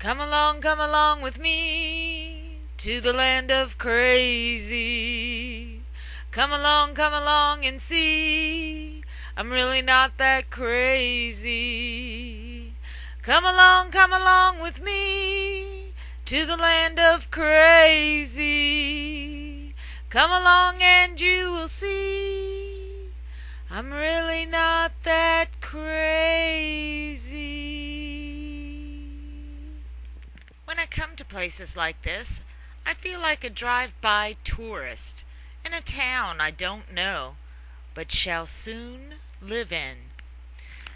come along with me to the land of crazy. Come along and see. I'm really not that crazy. Come along with me to the land of crazy. Come along and you will see. I'm really not that crazy. When I come to places like this, I feel like a drive-by tourist in a town I don't know, but shall soon live in.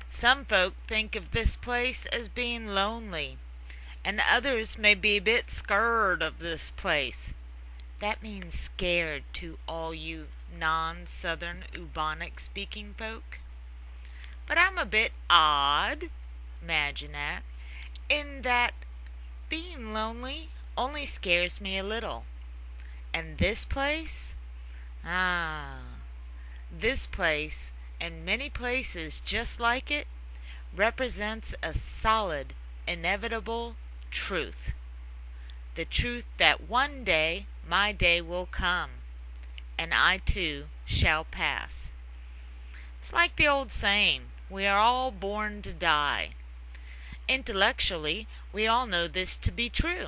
Some folk think of this place as being lonely, and others may be a bit scared of this place. That means scared to all you non-Southern Ubonic speaking folk. But I'm a bit odd, imagine that, in that being lonely only scares me a little. And this place? This place, and many places just like it, represents a solid, inevitable truth. The truth that one day my day will come, and I too shall pass. It's like the old saying, we are all born to die. Intellectually, we all know this to be true,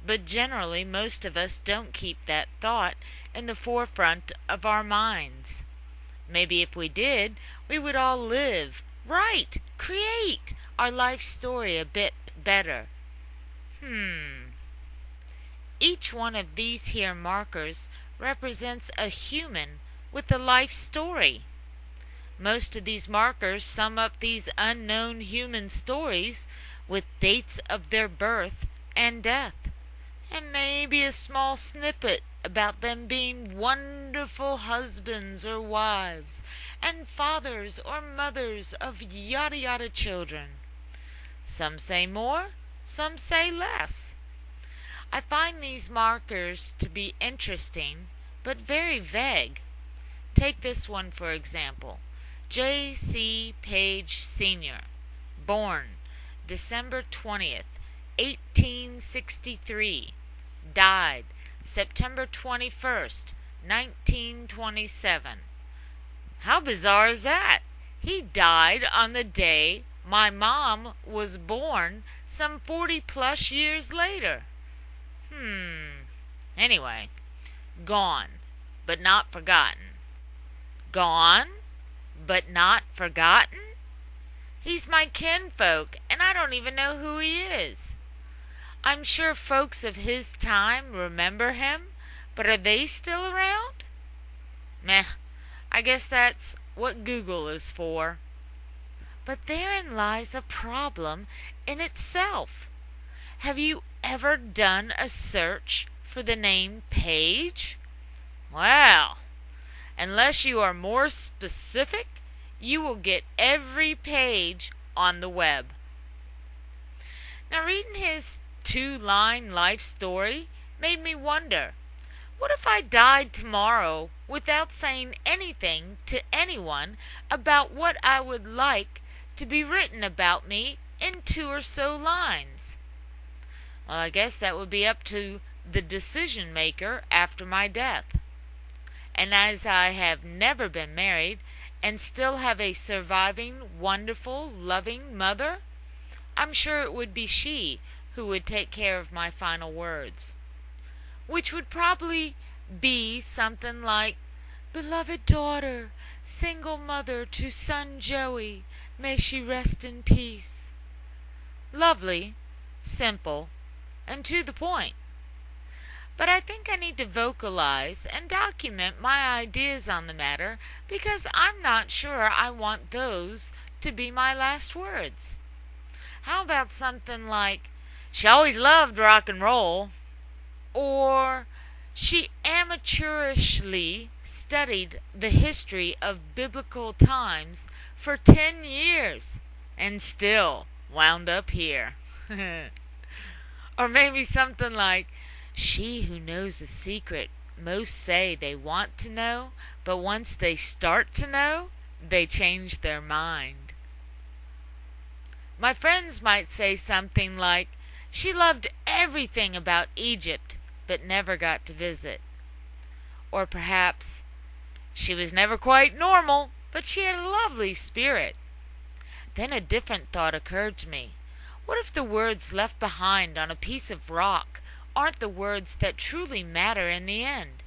but generally most of us don't keep that thought in the forefront of our minds. Maybe if we did, we would all live, write, create our life story a bit better. Each one of these here markers represents a human with a life story. Most of these markers sum up these unknown human stories with dates of their birth and death, and maybe a small snippet about them being wonderful husbands or wives, and fathers or mothers of yada yada children. Some say more, some say less. I find these markers to be interesting, but very vague. Take this one for example. J.C. Page Sr., born December 20th, 1863, died September 21st, 1927. How bizarre is that? He died on the day my mom was born some 40-plus years later. Anyway, gone, but not forgotten. Gone, but not forgotten? He's my kinfolk, and I don't even know who he is. I'm sure folks of his time remember him, but are they still around? Meh, I guess that's what Google is for. But therein lies a problem in itself. Have you ever done a search for the name Page? Well, unless you are more specific, you will get every page on the web. Now, reading his 2-line life story made me wonder, what if I died tomorrow without saying anything to anyone about what I would like to be written about me in 2 or so lines? Well, I guess that would be up to the decision maker after my death. And as I have never been married and still have a surviving, wonderful, loving mother, I'm sure it would be she who would take care of my final words, which would probably be something like, "Beloved daughter, single mother to son Joey, may she rest in peace." Lovely, simple, and to the point. But I think I need to vocalize and document my ideas on the matter because I'm not sure I want those to be my last words. How about something like, "She always loved rock and roll," or "She amateurishly studied the history of biblical times for 10 years and still wound up here." Or maybe something like, "She who knows a secret most say they want to know, but once they start to know, they change their mind." My friends might say something like, She loved everything about Egypt, but never got to visit. Or perhaps she was never quite normal, but she had a lovely spirit. Then a different thought occurred to me. What if the words left behind on a piece of rock aren't the words that truly matter in the end?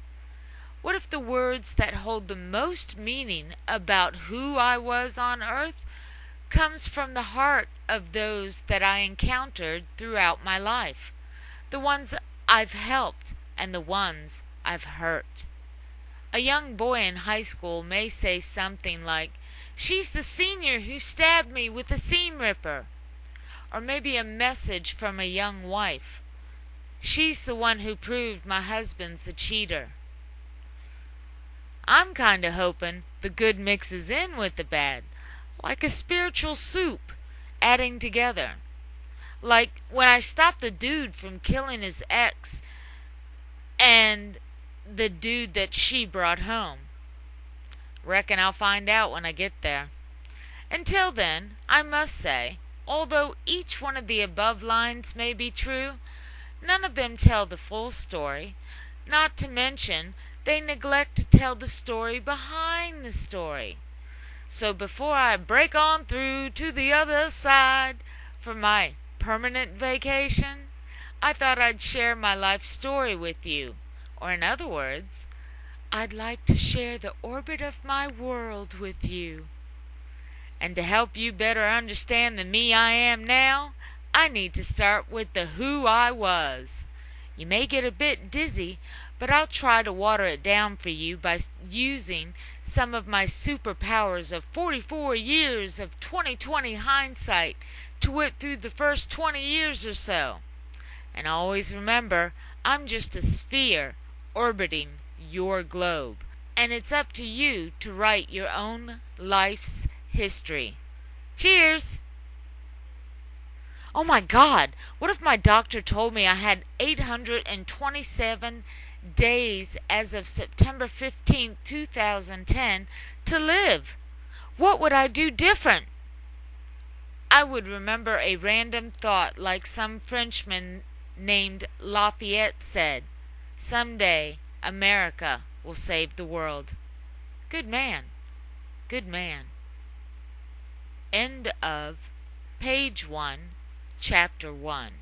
What if the words that hold the most meaning about who I was on earth comes from the heart of those that I encountered throughout my life, the ones I've helped and the ones I've hurt? A young boy in high school may say something like, "She's the senior who stabbed me with a seam ripper." Or maybe a message from a young wife, "She's the one who proved my husband's a cheater." I'm kinda hoping the good mixes in with the bad, like a spiritual soup, adding together. Like when I stopped the dude from killing his ex and the dude that she brought home. Reckon I'll find out when I get there. Until then, I must say, although each one of the above lines may be true, none of them tell the full story, not to mention they neglect to tell the story behind the story. So before I break on through to the other side for my permanent vacation, I thought I'd share my life story with you. Or in other words, I'd like to share the orbit of my world with you. And to help you better understand the me I am now, I need to start with the who I was. You may get a bit dizzy, but I'll try to water it down for you by using some of my superpowers of 44 years of 20/20 hindsight to whip through the first 20 years or so. And always remember, I'm just a sphere orbiting your globe, and it's up to you to write your own life's history. Cheers! Oh my God, what if my doctor told me I had 827 days as of September 15, 2010 to live? What would I do different? I would remember a random thought like some Frenchman named Lafayette said, "Someday America will save the world." Good man. Good man. End of page 1, chapter 1.